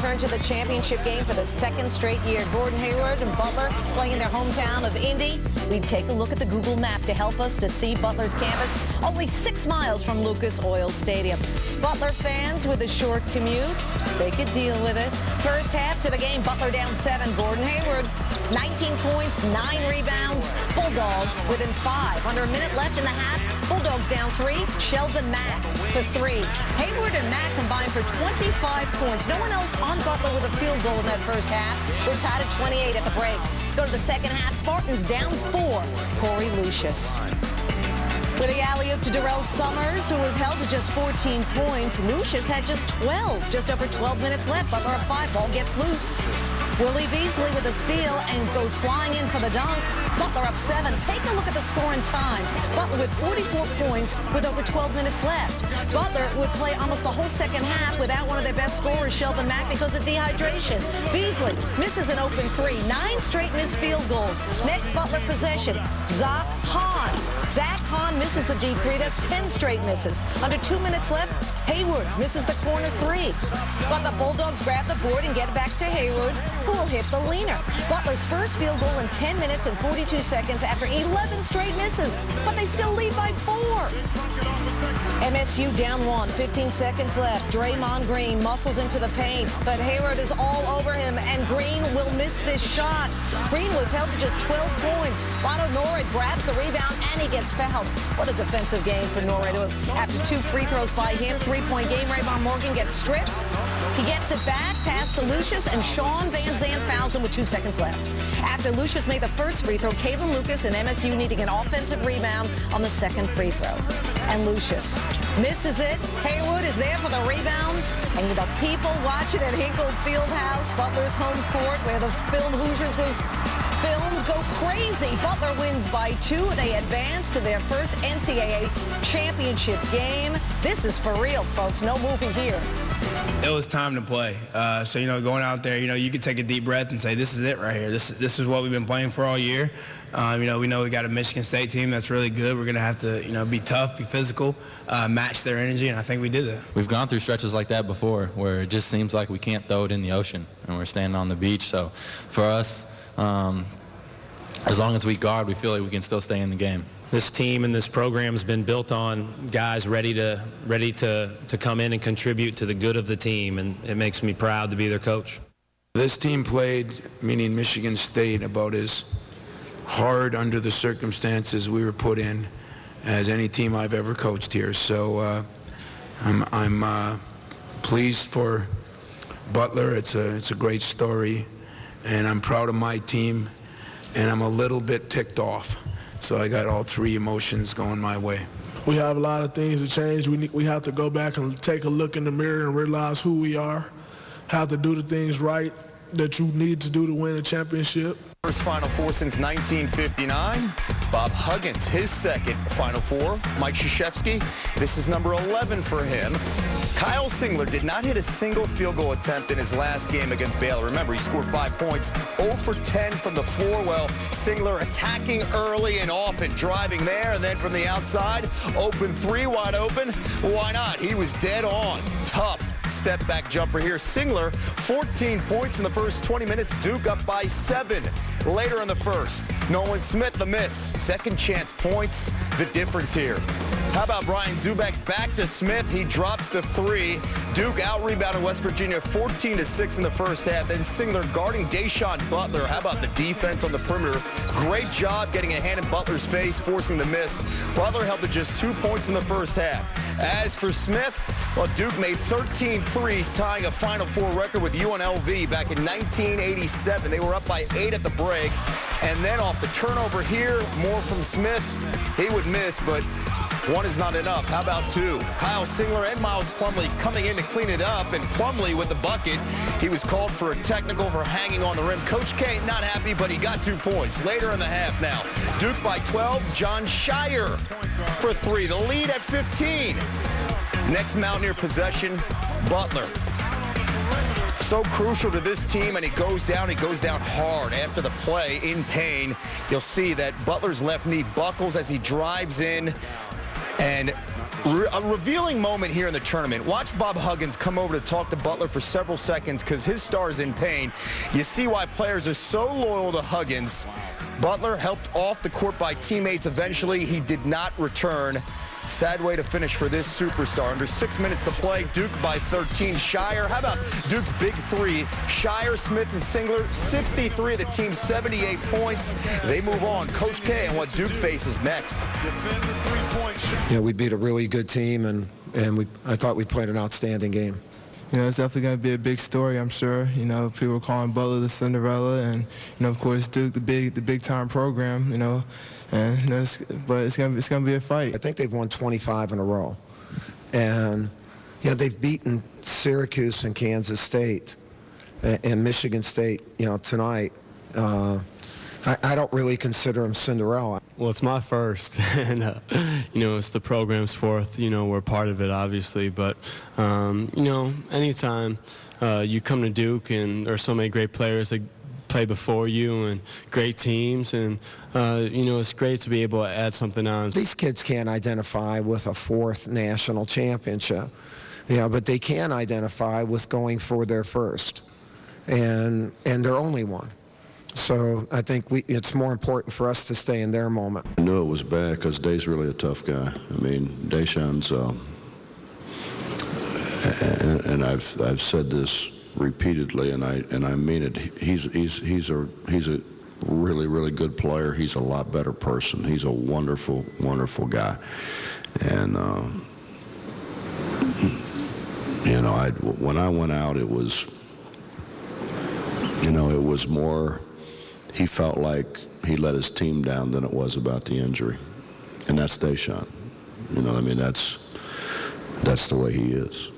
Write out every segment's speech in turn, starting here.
return to the championship game for the second straight year. Gordon Hayward and Butler playing in their hometown of Indy. We take a look at the Google map to help us to see Butler's campus, only 6 miles from Lucas Oil Stadium. Butler fans with a short commute, they could deal with it. First half to the game, Butler down 7. Gordon Hayward, 19 points, 9 rebounds. Bulldogs within 5. Under a minute left in the half, Bulldogs down 3. Sheldon Mack for 3. Hayward and Mack combined for 25 points. No one else on Butler with a field goal in that first half. We're tied at 28 at the break. Let's go to the second half. Spartans down 4. Corey Lucius. With the alley-oop to Darrell Summers, who was held to just 14 points. Lucius had just 12. Just over 12 minutes left. Butler up 5. Ball gets loose. Willie Beasley with a steal and goes flying in for the dunk. Butler up 7. Take a look at the score and time. Butler with 44 points with over 12 minutes left. Butler would play almost the whole second half without one of their best scorers, Sheldon Mack, because of dehydration. Beasley misses an open 3. 9 straight missed field goals. Next Butler possession, Zach Hahn. Zach Hahn misses the deep 3. That's 10 straight misses. Under 2 minutes left, Hayward misses the corner 3. But the Bulldogs grab the board and get it back to Hayward, who will hit the leaner. Butler's first field goal in 10 minutes and 42 seconds after 11 straight misses. But they still lead by 4. MSU down 1, 15 seconds left. Draymond Green muscles into the paint, but Hayward is all over him, and Green will miss this shot. Green was held to just 12 points. Ronald Norwood grabs the rebound, and he gets fouled. What a defensive game for Norwood. After 2 free throws by him, 3-point game, Raymond Morgan gets stripped. He gets it back, pass to Lucius, and Sean Van Zandt fouls him with 2 seconds left. After Lucius made the first free throw, Kalen Lucas and MSU needing an offensive rebound on the second free throw. And Lucius misses it. Hayward is there for the rebound. And the people watching at Hinkle Fieldhouse, Butler's home court, where the film Hoosiers was filmed, go crazy. Butler wins by 2. They advance to their first NCAA championship game. This is for real, folks. No movie here. It was time to play. So, going out there, you could take a deep breath and say, this is it right here. This is what we've been playing for all year. We know we got a Michigan State team that's really good. We're going to have to, be tough, be physical, match their energy, and I think we did that. We've gone through stretches like that before where it just seems like we can't throw it in the ocean and we're standing on the beach. So for us, as long as we guard, we feel like we can still stay in the game. This team and this program has been built on guys ready to come in and contribute to the good of the team, and it makes me proud to be their coach. This team played, meaning Michigan State, about as hard under the circumstances we were put in as any team I've ever coached here. So I'm pleased for Butler. It's a great story, and I'm proud of my team, and I'm a little bit ticked off. So I got all 3 emotions going my way. We have a lot of things to change. We have to go back and take a look in the mirror and realize who we are, have to do the things right that you need to do to win a championship. First Final Four since 1959. Bob Huggins, his second Final Four. Mike Krzyzewski, this is number 11 for him. Kyle Singler did not hit a single field goal attempt in his last game against Baylor. Remember, he scored 5 points, 0 for 10 from the floor. Well, Singler attacking early and often, driving there, and then from the outside, open 3, wide open. Why not? He was dead on. Tough step-back jumper here. Singler, 14 points in the first 20 minutes. Duke up by 7. Later in the first, Nolan Smith, the miss. Second chance points, the difference here. How about Brian Zubak back to Smith? He drops the 3. Duke out-rebounded West Virginia 14-6 in the first half. Then Singler guarding Deshaun Butler. How about the defense on the perimeter? Great job getting a hand in Butler's face, forcing the miss. Butler held to just 2 points in the first half. As for Smith, well, Duke made 13 threes, tying a Final Four record with UNLV back in 1987. They were up by 8 at the break. And then off the turnover here, more from Smith. He would miss, but 1 is not enough. How about 2? Kyle Singler and Miles Plumlee coming in to clean it up, and Plumlee with the bucket. He was called for a technical for hanging on the rim. Coach K not happy, but he got 2 points. Later in the half now, Duke by 12. John Shire for 3. The lead at 15. Next Mountaineer possession, Butler. So crucial to this team, and he goes down hard after the play in pain. You'll see that Butler's left knee buckles as he drives in, and A revealing moment here in the tournament. Watch Bob Huggins come over to talk to Butler for several seconds because his star is in pain. You see why players are so loyal to Huggins. Butler helped off the court by teammates eventually. He did not return. Sad way to finish for this superstar. Under 6 minutes to play, Duke by 13. Shire, how about Duke's big three? Shire, Smith, and Singler, 63 of the team's 78 points. They move on. Coach K and what Duke faces next. Yeah, we beat a really good team, and I thought we played an outstanding game. You know, it's definitely going to be a big story, I'm sure. You know, people are calling Butler the Cinderella, and, you know, of course, Duke, the big-time program, you know. And, you know, but it's going to be a fight. I think they've won 25 in a row. And, yeah, they've beaten Syracuse and Kansas State and Michigan State, you know, tonight. I don't really consider them Cinderella. Well, it's my first, and, you know, it's the program's fourth. You know, we're part of it, obviously. But, you know, anytime you come to Duke and there's so many great players that play before you and great teams, and, you know, it's great to be able to add something on. These kids can't identify with a fourth national championship, yeah, but they can identify with going for their first, and their only one. So I think it's more important for us to stay in their moment. I knew it was bad because Day's really a tough guy. I mean, Deshaun's, and I've said this repeatedly, and I mean it. He's a really, really good player. He's a lot better person. He's a wonderful, wonderful guy. And you know, when I went out, it was, you know, it was more. He felt like he let his team down than it was about the injury, and that's Deshaun. You know, I mean, that's the way he is.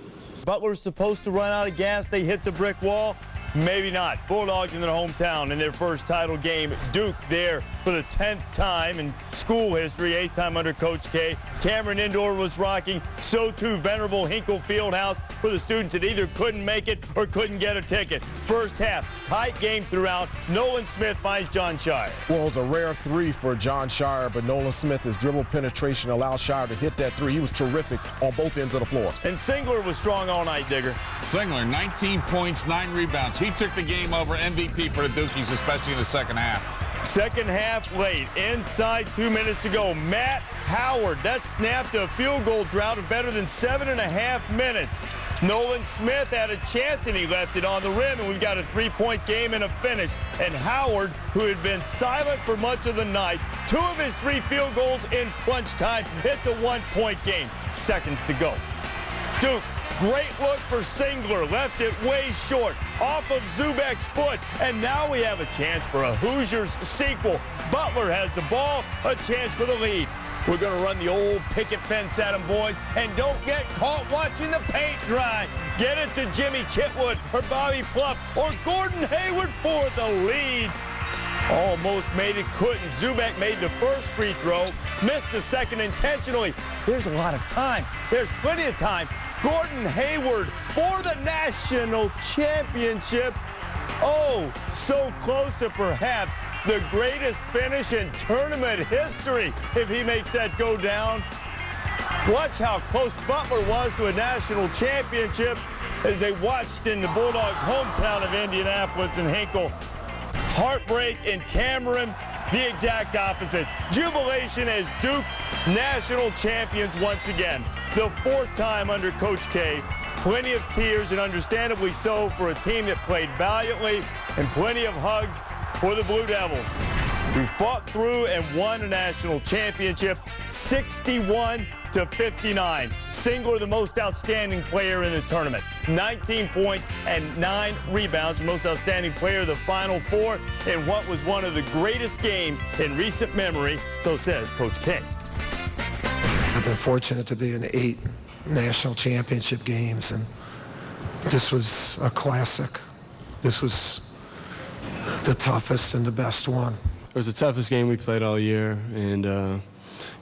Butler's supposed to run out of gas. They hit the brick wall. Maybe not. Bulldogs in their hometown in their first title game. Duke there for the 10th time in school history, 8th time under Coach K. Cameron Indoor was rocking. So too venerable Hinkle Fieldhouse for the students that either couldn't make it or couldn't get a ticket. First half, tight game throughout. Nolan Smith finds John Shire. Well, it was a rare three for John Shire, but Nolan Smith, his dribble penetration allowed Shire to hit that three. He was terrific on both ends of the floor. And Singler was strong all night, Digger. Singler, 19 points, 9 rebounds. He took the game over. MVP for the Dukies, especially in the second half. Second half late, inside 2 minutes to go. Matt Howard, that snapped a field goal drought of better than 7.5 minutes. Nolan Smith had a chance and he left it on the rim, and we've got a 3-point game and a finish. And Howard, who had been silent for much of the night, 2 of his 3 field goals in crunch time. It's a 1-point game. Seconds to go. Duke, great look for Singler, left it way short, off of Zubek's foot, and now we have a chance for a Hoosiers sequel. Butler has the ball, a chance for the lead. We're going to run the old picket fence at them, boys, and don't get caught watching the paint dry. Get it to Jimmy Chitwood or Bobby Pluff or Gordon Hayward for the lead. Almost made it, couldn't. Zubek made the first free throw, missed the second intentionally. There's a lot of time. There's plenty of time. Gordon Hayward for the national championship. Oh, so close to perhaps the greatest finish in tournament history if he makes that go down. Watch how close Butler was to a national championship as they watched in the Bulldogs' hometown of Indianapolis and Hinkle. Heartbreak in Cameron, the exact opposite. Jubilation as Duke national champions once again. The 4th time under Coach K. Plenty of tears, and understandably so, for a team that played valiantly, and plenty of hugs for the Blue Devils, who fought through and won a national championship 61-59. Singler, the most outstanding player in the tournament. 19 points and 9 rebounds. Most outstanding player of the Final Four in what was one of the greatest games in recent memory, so says Coach K. I've been fortunate to be in 8 national championship games, and this was a classic. This was the toughest and the best one. It was the toughest game we played all year, and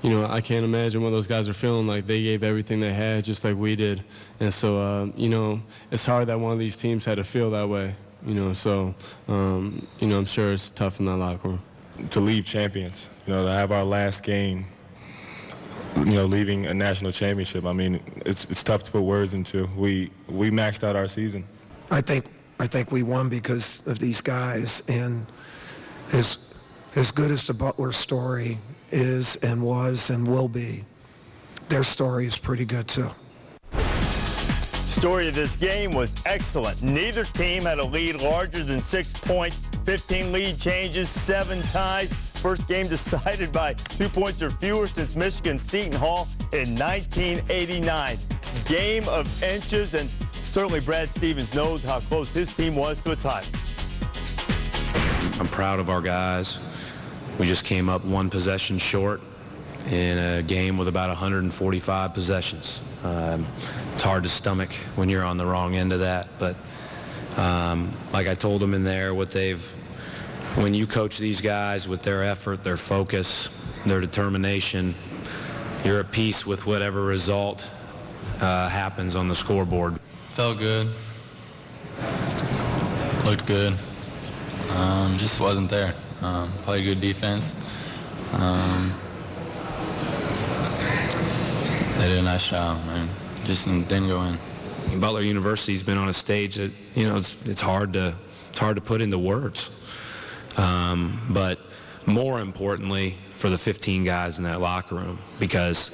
you know, I can't imagine what those guys are feeling like. They gave everything they had just like we did. And so, you know, it's hard that one of these teams had to feel that way, you know. So, you know, I'm sure it's tough in that locker room. To leave champions, you know, to have our last game leaving a national championship. I mean, it's tough to put words into. We maxed out our season. I think we won because of these guys, and as good as the Butler story is and was and will be, their story is pretty good too. Story of this game was excellent. Neither team had a lead larger than 6 points. 15 lead changes, 7 ties. First game decided by 2 points or fewer since Michigan's Seton Hall in 1989. Game of inches, and certainly Brad Stevens knows how close his team was to a tie. I'm proud of our guys. We just came up 1 possession short in a game with about 145 possessions. It's hard to stomach when you're on the wrong end of that, but like I told them in there, when you coach these guys with their effort, their focus, their determination, you're at peace with whatever result happens on the scoreboard. Felt good. Looked good. Just wasn't there. Played good defense. They did a nice job, man. Just didn't go in. Butler University's been on a stage that, it's hard to put into words. But more importantly, for the 15 guys in that locker room, because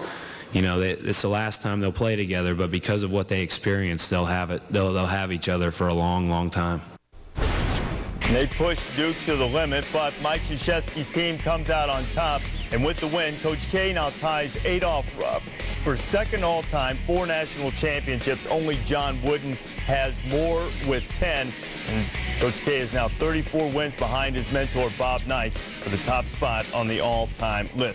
it's the last time they'll play together, but because of what they experienced, they'll have each other for a long, long time. They pushed Duke to the limit, but Mike Krzyzewski's team comes out on top. And with the win, Coach K now ties Adolph Rupp for second all-time, 4 national championships. Only John Wooden has more with 10. And Coach K is now 34 wins behind his mentor, Bob Knight, for the top spot on the all-time list.